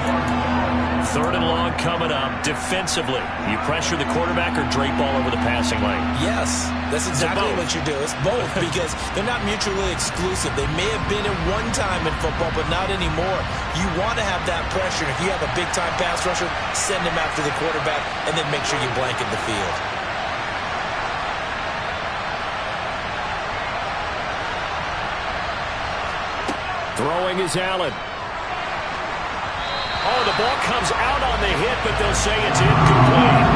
Third and long coming up defensively. You pressure the quarterback or drape all over the passing lane? Yes, that's exactly what you do. It's both because they're not mutually exclusive. They may have been at one time in football, but not anymore. You want to have that pressure. If you have a big-time pass rusher, send him after the quarterback, and then make sure you blanket the field. Throwing is Allen. Oh, the ball comes out on the hit, but they'll say it's incomplete.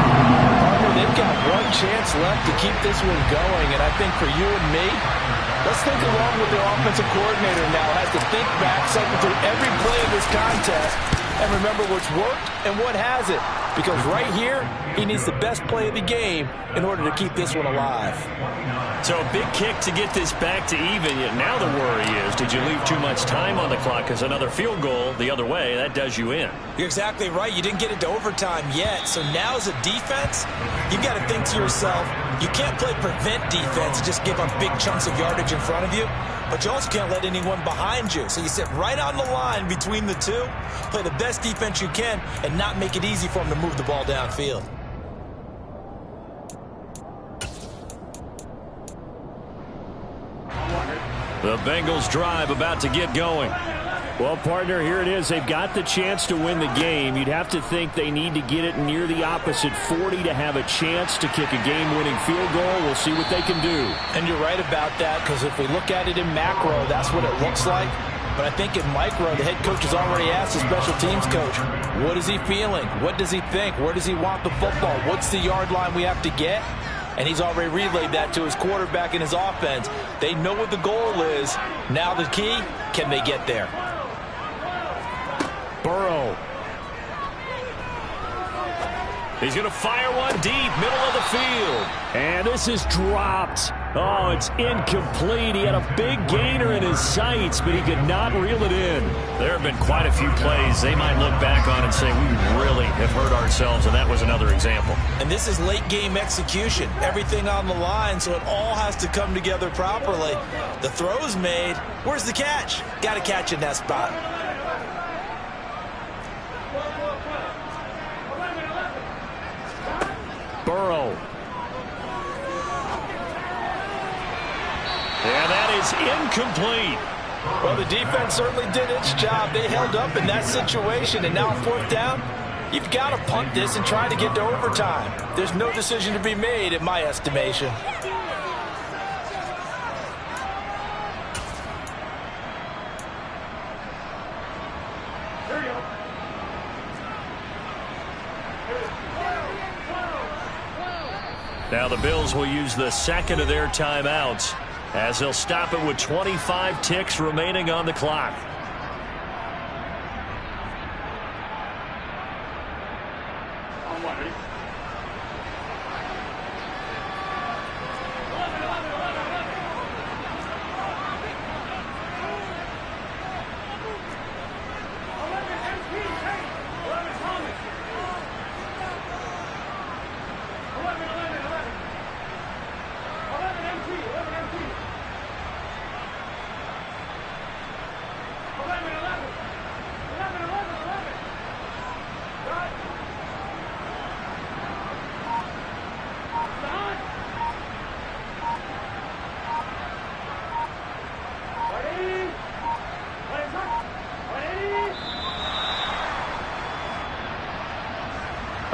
They've got one chance left to keep this one going, and I think for you and me, let's think along with the offensive coordinator now. Has to think back, cycle through every play of this contest, and remember what's worked and what hasn't. Because right here, he needs the best play of the game in order to keep this one alive. So a big kick to get this back to even. Yet now the worry is, did you leave too much time on the clock? Because another field goal the other way, that does you in. You're exactly right. You didn't get it to overtime yet. So now as a defense, you've got to think to yourself, you can't play prevent defense and just give up big chunks of yardage in front of you. But you also can't let anyone behind you. So you sit right on the line between the two, play the best defense you can, and not make it easy for them to move the ball downfield. The Bengals drive about to get going. Well, partner, here it is. They've got the chance to win the game. You'd have to think they need to get it near the opposite 40 to have a chance to kick a game-winning field goal. We'll see what they can do. And you're right about that, because if we look at it in macro, that's what it looks like. But I think in micro, the head coach has already asked the special teams coach, what is he feeling? What does he think? Where does he want the football? What's the yard line we have to get? And he's already relayed that to his quarterback and his offense. They know what the goal is. Now the key, can they get there? Burrow. He's going to fire one deep, middle of the field. And this is dropped. Oh, it's incomplete. He had a big gainer in his sights, but he could not reel it in. There have been quite a few plays they might look back on and say, we really have hurt ourselves, and that was another example. And this is late game execution. Everything on the line, so it all has to come together properly. The throw's made. Where's the catch? Got to catch in that spot. Burrow. And that is incomplete. Well, the defense certainly did its job. They held up in that situation, and now on fourth down, you've got to punt this and try to get to overtime. There's no decision to be made, in my estimation. Now the Bills will use the second of their timeouts as they'll stop it with 25 ticks remaining on the clock.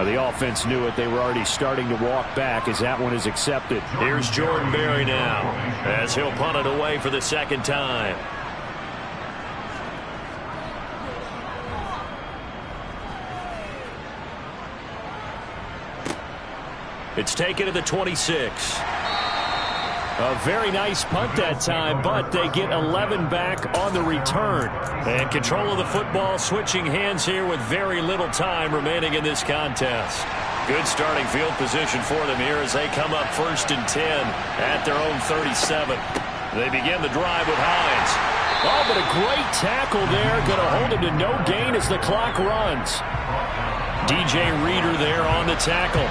The offense knew it. They were already starting to walk back as that one is accepted. Here's Jordan Berry now as he'll punt it away for the second time. It's taken to the 26. A very nice punt that time, but they get 11 back on the return. And control of the football switching hands here with very little time remaining in this contest. Good starting field position for them here as they come up 1st and 10 at their own 37. They begin the drive with Hines. Oh, but a great tackle there. Going to hold him to no gain as the clock runs. DJ Reader there on the tackle.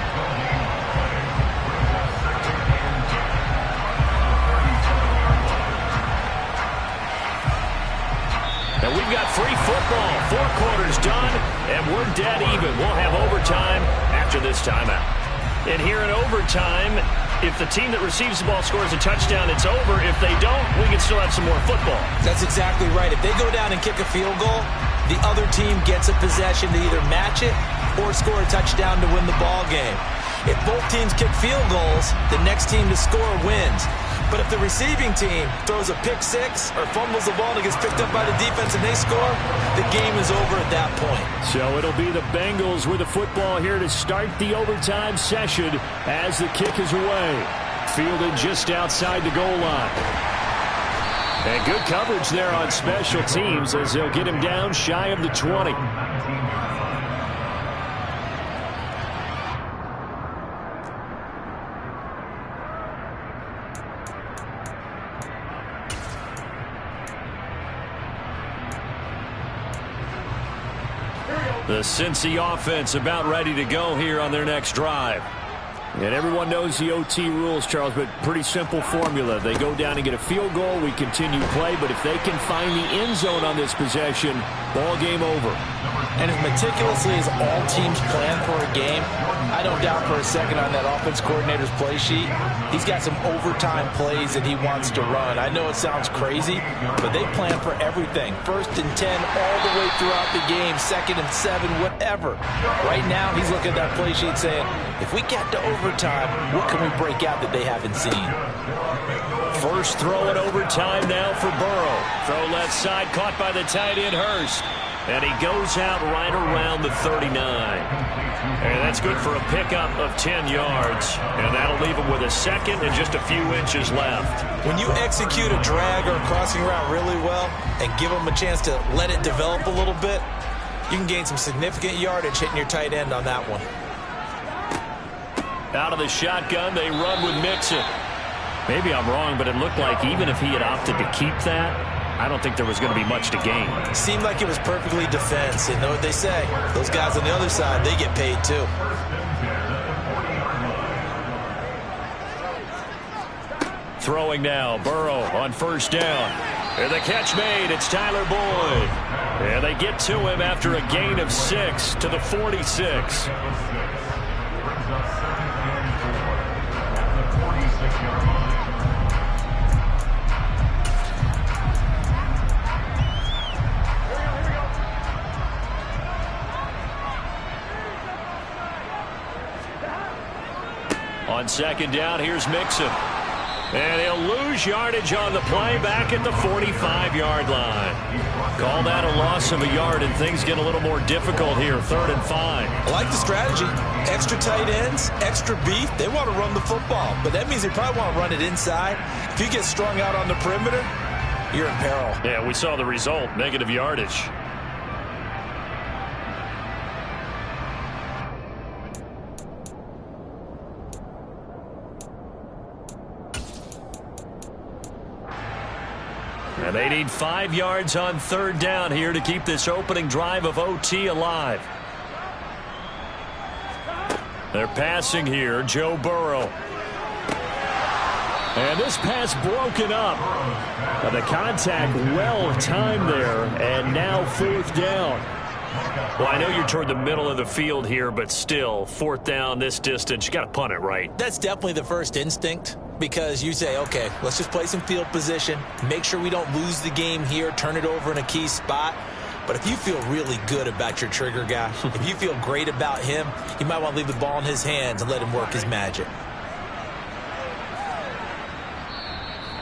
And we've got free football. 4 quarters done, and we're dead even. We'll have overtime after this timeout. And here in overtime, if the team that receives the ball scores a touchdown, it's over. If they don't, we can still have some more football. That's exactly right. If they go down and kick a field goal, the other team gets a possession to either match it or score a touchdown to win the ball game. If both teams kick field goals, the next team to score wins. But if the receiving team throws a pick six or fumbles the ball and it gets picked up by the defense and they score, the game is over at that point. So it'll be the Bengals with the football here to start the overtime session as the kick is away. Fielded just outside the goal line. And good coverage there on special teams as they'll get him down shy of the 20. The Cincy offense about ready to go here on their next drive. And everyone knows the OT rules, Charles, but pretty simple formula. They go down and get a field goal, we continue play, but if they can find the end zone on this possession, ball game over. And as meticulously as all teams plan for a game, I don't doubt for a second on that offense coordinator's play sheet, he's got some overtime plays that he wants to run. I know it sounds crazy, but they plan for everything. 1st and 10 all the way throughout the game, 2nd and 7, whatever. Right now, he's looking at that play sheet saying, if we get to overtime, what can we break out that they haven't seen? First throw in overtime now for Burrow. Throw left side, caught by the tight end Hurst. And he goes out right around the 39. And that's good for a pickup of 10 yards. And that'll leave him with a second and just a few inches left. When you execute a drag or a crossing route really well and give them a chance to let it develop a little bit, you can gain some significant yardage hitting your tight end on that one. Out of the shotgun, they run with Mixon. Maybe I'm wrong, but it looked like even if he had opted to keep that, I don't think there was going to be much to gain. Seemed like it was perfectly defense. And know what they say? Those guys on the other side, they get paid too. Throwing now, Burrow on 1st down. And the catch made, it's Tyler Boyd. And they get to him after a gain of 6 to the 46. On 2nd down, here's Mixon. And he'll lose yardage on the play back at the 45-yard line. Call that a loss of a yard, and things get a little more difficult here, 3rd and 5. I like the strategy. Extra tight ends, extra beef. They want to run the football, but that means they probably want to run it inside. If you get strung out on the perimeter, you're in peril. Yeah, we saw the result, negative yardage. And they need 5 yards on 3rd down here to keep this opening drive of OT alive. They're passing here, Joe Burrow. And this pass broken up. Now the contact well timed there, and now 4th down. Well, I know you're toward the middle of the field here, but still, 4th down this distance, you got to punt it right. That's definitely the first instinct. Because you say, okay, let's just play some field position, make sure we don't lose the game here, turn it over in a key spot. But if you feel really good about your trigger guy, if you feel great about him, you might want to leave the ball in his hands and let him work his magic.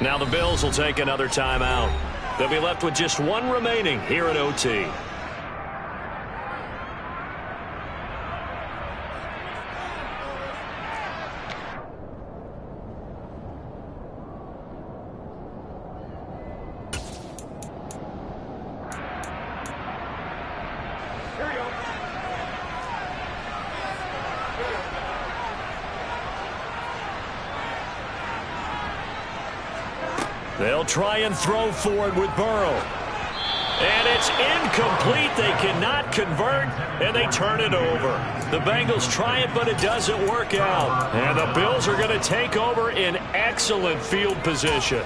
Now the Bills will take another timeout. They'll be left with just 1 remaining here at OT. They'll try and throw for it with Burrow. And it's incomplete. They cannot convert, and they turn it over. The Bengals try it, but it doesn't work out. And the Bills are going to take over in excellent field position.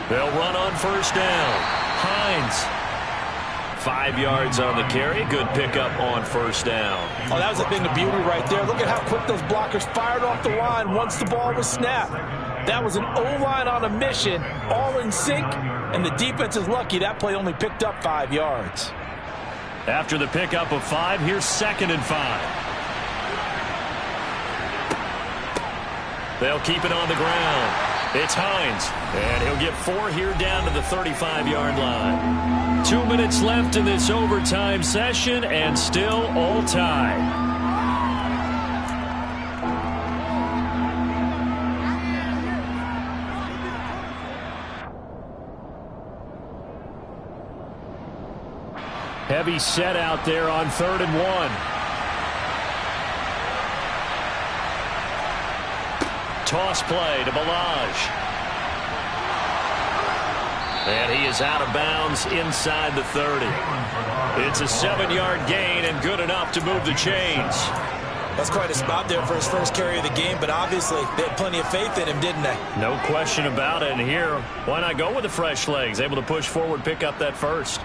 They'll run on first down. Hines. 5 yards on the carry. Good pickup on first down. Oh, that was a thing of beauty right there. Look at how quick those blockers fired off the line once the ball was snapped. That was an O-line on a mission, all in sync, and the defense is lucky that play only picked up 5 yards. After the pickup of 5, here's 2nd and 5. They'll keep it on the ground. It's Hines, and he'll get 4 here down to the 35-yard line. 2 minutes left in this overtime session, and still all tied. Heavy set out there on 3rd and 1. Toss play to Balaj. And he is out of bounds inside the 30. It's a 7-yard gain and good enough to move the chains. That's quite a spot there for his first carry of the game, but obviously they had plenty of faith in him, didn't they? No question about it. And here, why not go with the fresh legs? Able to push forward, pick up that first.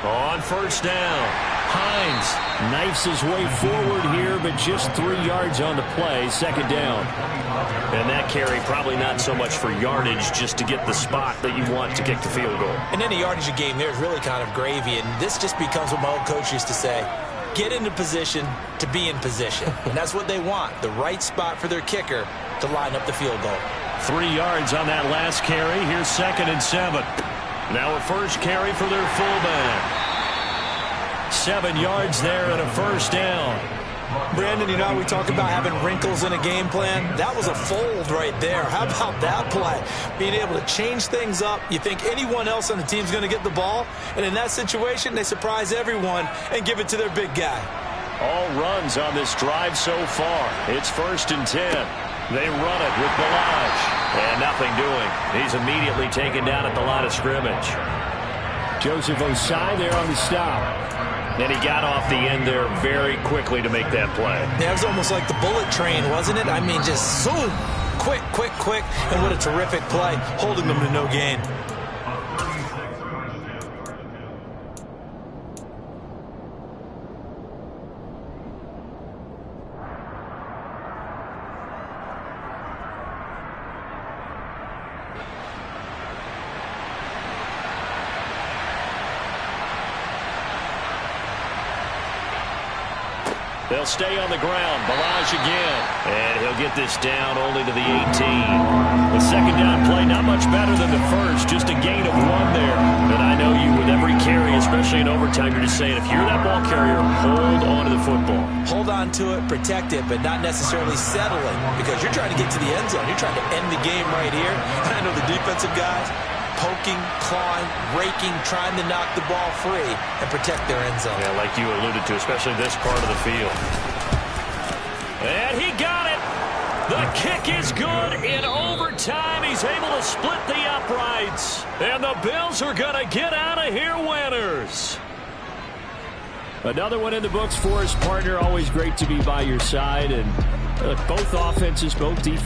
On first down, Hines knifes his way forward here, but just 3 yards on the play, 2nd down. And that carry probably not so much for yardage, just to get the spot that you want to kick the field goal. In any yardage game, there's really kind of gravy, and this just becomes what my old coach used to say. Get into position to be in position. And that's what they want, the right spot for their kicker to line up the field goal. 3 yards on that last carry. Here's 2nd and 7. Now a first carry for their fullback. 7 yards there and a first down. Brandon, you know how we talk about having wrinkles in a game plan? That was a fold right there. How about that play? Being able to change things up. You think anyone else on the team's going to get the ball, and in that situation, they surprise everyone and give it to their big guy. All runs on this drive so far. It's 1st and 10. They run it with Balaj. And nothing doing. He's immediately taken down at the line of scrimmage. Joseph Osai there on the stop. And he got off the end there very quickly to make that play. Yeah, it was almost like the bullet train, wasn't it? I mean, just zoom. Quick, quick, quick. And what a terrific play, holding them to no gain. They'll stay on the ground. Balaj again. And he'll get this down only to the 18. The 2nd down play, not much better than the first. Just a gain of 1 there. And I know you, with every carry, especially in overtime, you're just saying, if you're that ball carrier, hold on to the football. Hold on to it, protect it, but not necessarily settle it. Because you're trying to get to the end zone. You're trying to end the game right here. And I know the defensive guys poking, clawing, raking, trying to knock the ball free and protect their end zone. Yeah, like you alluded to, especially this part of the field. And he got it. The kick is good in overtime. He's able to split the uprights. And the Bills are going to get out of here winners. Another one in the books for his partner. Always great to be by your side. And both offenses, both defenses.